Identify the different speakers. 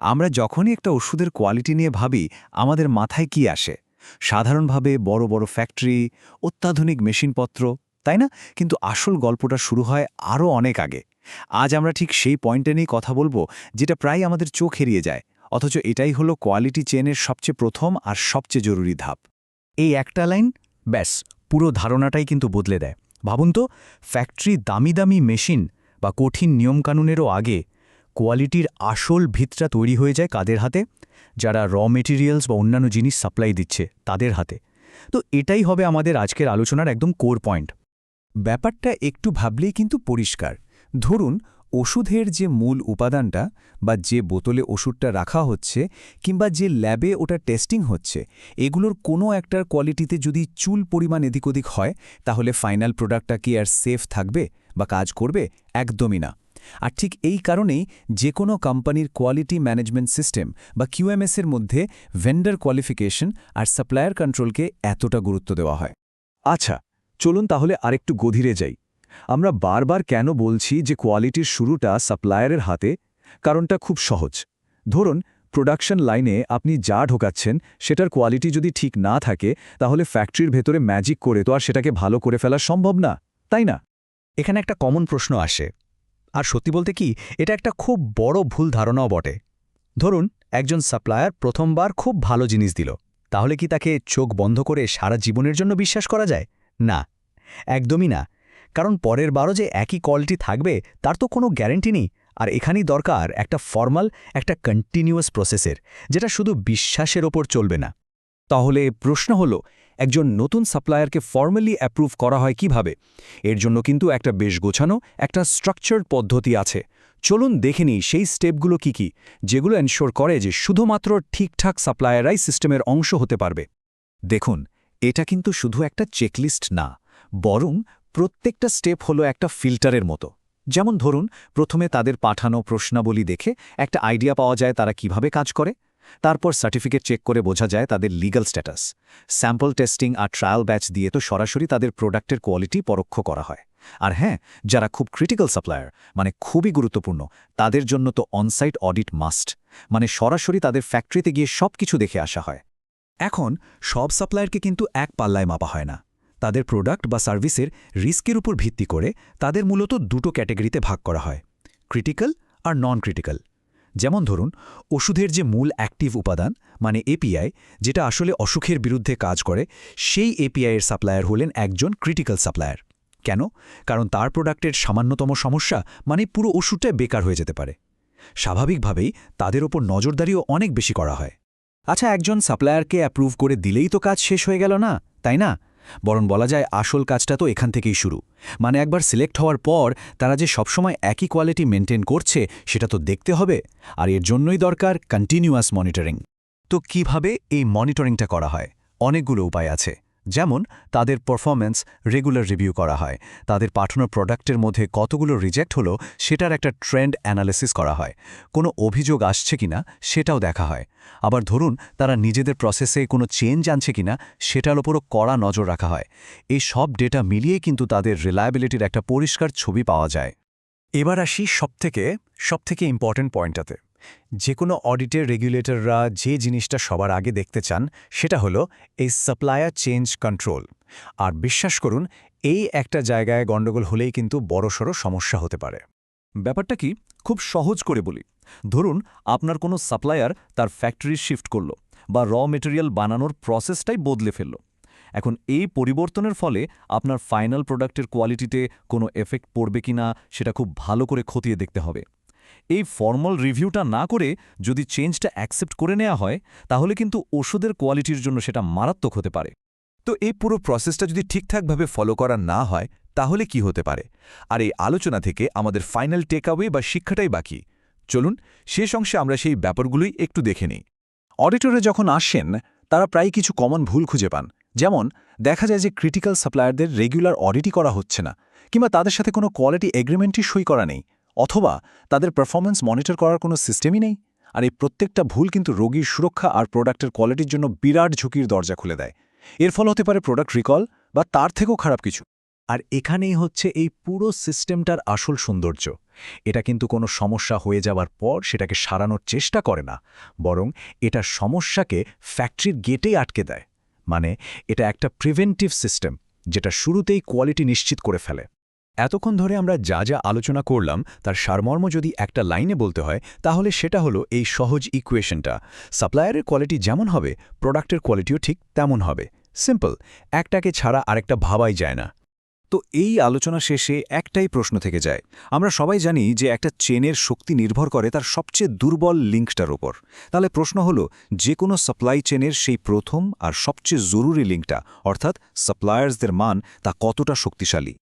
Speaker 1: আমরা যখনই একটা ওষুধের কোয়ালিটি নিয়ে ভাবি আমাদের মাথায় কি আসে? সাধারণভাবে বড় বড় ফ্যাক্টরি, অত্যাধুনিক মেশিনপত্র, তাই না? কিন্তু আসল গল্পটা শুরু হয় আরও অনেক আগে। আজ আমরা ঠিক সেই পয়েন্টে নিয়ে কথা বলবো, যেটা প্রায় আমাদের চোখ এড়িয়ে যায়, অথচ এটাই হলো কোয়ালিটি চেনের সবচেয়ে প্রথম আর সবচেয়ে জরুরি ধাপ।
Speaker 2: এই একটা লাইন ব্যাস পুরো ধারণাটাই কিন্তু বদলে দেয়। ভাবুন তো, ফ্যাক্টরি দামি দামি মেশিন বা কঠিন নিয়মকানুনেরও আগে কোয়ালিটির আসল ভিতটা তৈরি হয়ে যায় কাদের হাতে? যারা মেটেরিয়ালস বা অন্যান্য জিনিস সাপ্লাই দিচ্ছে তাদের হাতে। তো এটাই হবে আমাদের আজকের আলোচনার একদম কোর পয়েন্ট।
Speaker 1: ব্যাপারটা একটু ভাবলেই কিন্তু পরিষ্কার। ধরুন, ওষুধের যে মূল উপাদানটা বা যে বোতলে ওষুধটা রাখা হচ্ছে কিংবা যে ল্যাবে ওটা টেস্টিং হচ্ছে, এগুলোর কোনো একটার কোয়ালিটিতে যদি চুল পরিমাণ এদিক ওদিক হয়, তাহলে ফাইনাল প্রোডাক্টটা কি আর সেফ থাকবে বা কাজ করবে? একদমই না। আর ঠিক এই কারণেই যে কোনো কোম্পানির কোয়ালিটি ম্যানেজমেন্ট সিস্টেম বা কিউএমএস-এর মধ্যে ভেন্ডার কোয়ালিফিকেশন আর সাপ্লায়ার কন্ট্রোলকে এতটা গুরুত্ব দেওয়া হয়। আচ্ছা, চলুন তাহলে আরেকটু গভীরে যাই। আমরা বারবার কেন বলছি যে কোয়ালিটির শুরুটা সাপ্লায়ারের হাতে? কারণটা খুব সহজ। ধরুন, প্রোডাকশন লাইনে আপনি যা ঢোকাচ্ছেন সেটার কোয়ালিটি যদি ঠিক না থাকে, তাহলে ফ্যাক্টরির ভেতরে ম্যাজিক করে তো আর সেটাকে ভালো করে ফেলা সম্ভব না, তাই না?
Speaker 2: এখানে একটা কমন প্রশ্ন আসে, আর সত্যি বলতে কি, এটা একটা খুব বড় ভুল ধারণাও বটে। ধরুন, একজন সাপ্লায়ার প্রথমবার খুব ভালো জিনিস দিল, তাহলে কি তাকে চোখ বন্ধ করে সারা জীবনের জন্য বিশ্বাস করা যায়? না, একদমই না। কারণ পরের বারও যে একই কোয়ালিটি থাকবে তার তো কোনো গ্যারেন্টি নেই। আর এখানেই দরকার একটা ফর্মাল, একটা কন্টিনিউয়াস প্রসেসের, যেটা শুধু বিশ্বাসের ওপর চলবে না।
Speaker 1: তাহলে প্রশ্ন হলো, একজন নতুন সাপ্লায়ারকে ফর্মালি অ্যাপ্রুভ করা হয় কিভাবে? এর জন্য কিন্তু একটা বেশ গোছানো, একটা স্ট্রাকচার্ড পদ্ধতি আছে। চলুন দেখে নিই সেই স্টেপগুলো কি, যেগুলো এনশোর করে যে শুধুমাত্র ঠিকঠাক সাপ্লায়াররাই সিস্টেমের অংশ হতে পারবে। দেখুন, এটা কিন্তু শুধু একটা চেকলিস্ট না, বরং প্রত্যেকটা স্টেপ হলো একটা ফিল্টারের মতো। যেমন ধরুন, প্রথমে তাদের পাঠানো প্রশ্নাবলী দেখে একটা আইডিয়া পাওয়া যায় তারা কিভাবে কাজ করে। তারপর সার্টিফিকেট চেক করে বোঝা যায় তাদের লিগ্যাল স্ট্যাটাস। স্যাম্পল টেস্টিং আর ট্রায়াল ব্যাচ দিয়ে তো সরাসরি তাদের প্রোডাক্টের কোয়ালিটি পরোক্ষ করা হয়। আর হ্যাঁ, যারা খুব ক্রিটিক্যাল সাপ্লায়ার, মানে খুবই গুরুত্বপূর্ণ, তাদের জন্য তো অনসাইট অডিট মাস্ট, মানে সরাসরি তাদের ফ্যাক্টরিতে গিয়ে সব কিছু দেখে আসা হয়। এখন সব সাপ্লায়ারকে কিন্তু এক পাল্লায় মাপা হয় না। তাদের প্রোডাক্ট বা সার্ভিসের রিস্কের উপর ভিত্তি করে তাদের মূলত দুটো ক্যাটাগরিতে ভাগ করা হয়, ক্রিটিক্যাল আর নন ক্রিটিক্যাল। যেমন ধরুন, ওষুধের যে মূল অ্যাক্টিভ উপাদান, মানে এপিআই, যেটা আসলে অসুখের বিরুদ্ধে কাজ করে, সেই এপিআইয়ের সাপ্লায়ার হলেন একজন ক্রিটিক্যাল সাপ্লায়ার। কেন? কারণ তার প্রোডাক্টের সামান্যতম সমস্যা মানে পুরো ওষুধটাই বেকার হয়ে যেতে পারে। স্বাভাবিকভাবেই তাদের ওপর নজরদারিও অনেক বেশি করা হয়। আচ্ছা, একজন সাপ্লায়ারকে অ্যাপ্রুভ করে দিলেই তো কাজ শেষ হয়ে গেল না, তাই না? বরং বলা যায় আসল কাজটা তো এখান থেকেই শুরু। মানে একবার সিলেক্ট হওয়ার পর তারা যে সবসময় একই কোয়ালিটি মেনটেন করছে সেটা তো দেখতে হবে। আর এর জন্যই দরকার কন্টিনিউয়াস মনিটরিং। তো কিভাবে এই মনিটরিংটা করা হয়? অনেকগুলো উপায় আছে। যেমন তাদের পারফরম্যান্স রেগুলার রিভিউ করা হয়, তাদের পাঠানো প্রোডাক্টের মধ্যে কতগুলো রিজেক্ট হলো সেটার একটা ট্রেন্ড অ্যানালিসিস করা হয়, কোনো অভিযোগ আসছে কিনা সেটাও দেখা হয়। আবার ধরুন, তারা নিজেদের প্রসেসে কোনো চেঞ্জ আনছে কিনা সেটার ওপরও কড়া নজর রাখা হয়। এই সব ডেটা মিলিয়ে কিন্তু তাদের রিলায়েবিলিটির একটা পরিষ্কার ছবি পাওয়া যায়। এবার আসি সবথেকে ইম্পর্ট্যান্ট পয়েন্টটাতে। যে কোনো অডিটের রেগুলেটররা যে জিনিসটা সবার আগে দেখতে চান সেটা হলো এই সাপ্লায়ার চেঞ্জ কন্ট্রোল। আর বিশ্বাস করুন, এই একটা জায়গায় গণ্ডগোল হলেই কিন্তু বড়সড় সমস্যা হতে পারে। ব্যাপারটা কি, খুব সহজ করে বলি। ধরুন, আপনার কোনো সাপ্লায়ার তার ফ্যাক্টরি শিফট করল বা মেটেরিয়াল বানানোর প্রসেসটাই বদলে ফেলল। এখন এই পরিবর্তনের ফলে আপনার ফাইনাল প্রোডাক্টের কোয়ালিটিতে কোনো এফেক্ট পড়বে কিনা সেটা খুব ভালো করে খতিয়ে দেখতে হবে। এই ফর্মাল রিভিউটা না করে যদি চেঞ্জটা অ্যাকসেপ্ট করে নেওয়া হয়, তাহলে কিন্তু ওষুধের কোয়ালিটির জন্য সেটা মারাত্মক হতে পারে। তো এই পুরো প্রসেসটা যদি ঠিকঠাকভাবে ফলো করা না হয়, তাহলে কি হতে পারে? আর এই আলোচনা থেকে আমাদের ফাইনাল টেকঅ্যাওয়ে বা শিক্ষাটাই বাকি। চলুন শেষ অংশে আমরা সেই ব্যাপারগুলোই একটু দেখে নিই। অডিটরে যখন আসেন, তারা প্রায় কিছু কমন ভুল খুঁজে পান। যেমন দেখা যায় যে ক্রিটিক্যাল সাপ্লায়ারদের রেগুলার অডিটই করা হচ্ছে না, কিংবা তাদের সাথে কোনো কোয়ালিটি এগ্রিমেন্টই সই করা নেই, অথবা তাদের পারফরম্যান্স মনিটর করার কোনো সিস্টেমই নেই। আর এই প্রত্যেকটা ভুল কিন্তু রোগীর সুরক্ষা আর প্রোডাক্টের কোয়ালিটির জন্য বিরাট ঝুঁকির দরজা খুলে দেয়। এর ফল হতে পারে প্রোডাক্ট রিকল বা তার থেকেও খারাপ কিছু। আর এখানেই হচ্ছে এই পুরো সিস্টেমটার আসল সৌন্দর্য। এটা কিন্তু কোনো সমস্যা হয়ে যাওয়ার পর সেটাকে সারানোর চেষ্টা করে না, বরং এটা সমস্যাকে ফ্যাক্টরির গেটেই আটকে দেয়। মানে এটা একটা প্রিভেন্টিভ সিস্টেম, যেটা শুরুতেই কোয়ালিটি নিশ্চিত করে ফেলে। এতক্ষণ ধরে আমরা যা যা আলোচনা করলাম তার সারমর্ম যদি একটা লাইনে বলতে হয়, তাহলে সেটা হলো এই সহজ ইকুয়েশনটা: সাপ্লায়ারের কোয়ালিটি যেমন হবে, প্রোডাক্টের কোয়ালিটিও ঠিক তেমন হবে। সিম্পল, একটাকে ছাড়া আরেকটা ভাবাই যায় না। তো এই আলোচনা শেষে একটাই প্রশ্ন থেকে যায়। আমরা সবাই জানি যে একটা চেনের শক্তি নির্ভর করে তার সবচেয়ে দুর্বল লিঙ্কটার উপর। তাহলে প্রশ্ন হলো, যে কোনো সাপ্লাই চেনের সেই প্রথম আর সবচেয়ে জরুরি লিঙ্কটা, অর্থাৎ সাপ্লায়ার্সদের মান, তা কতটা শক্তিশালী?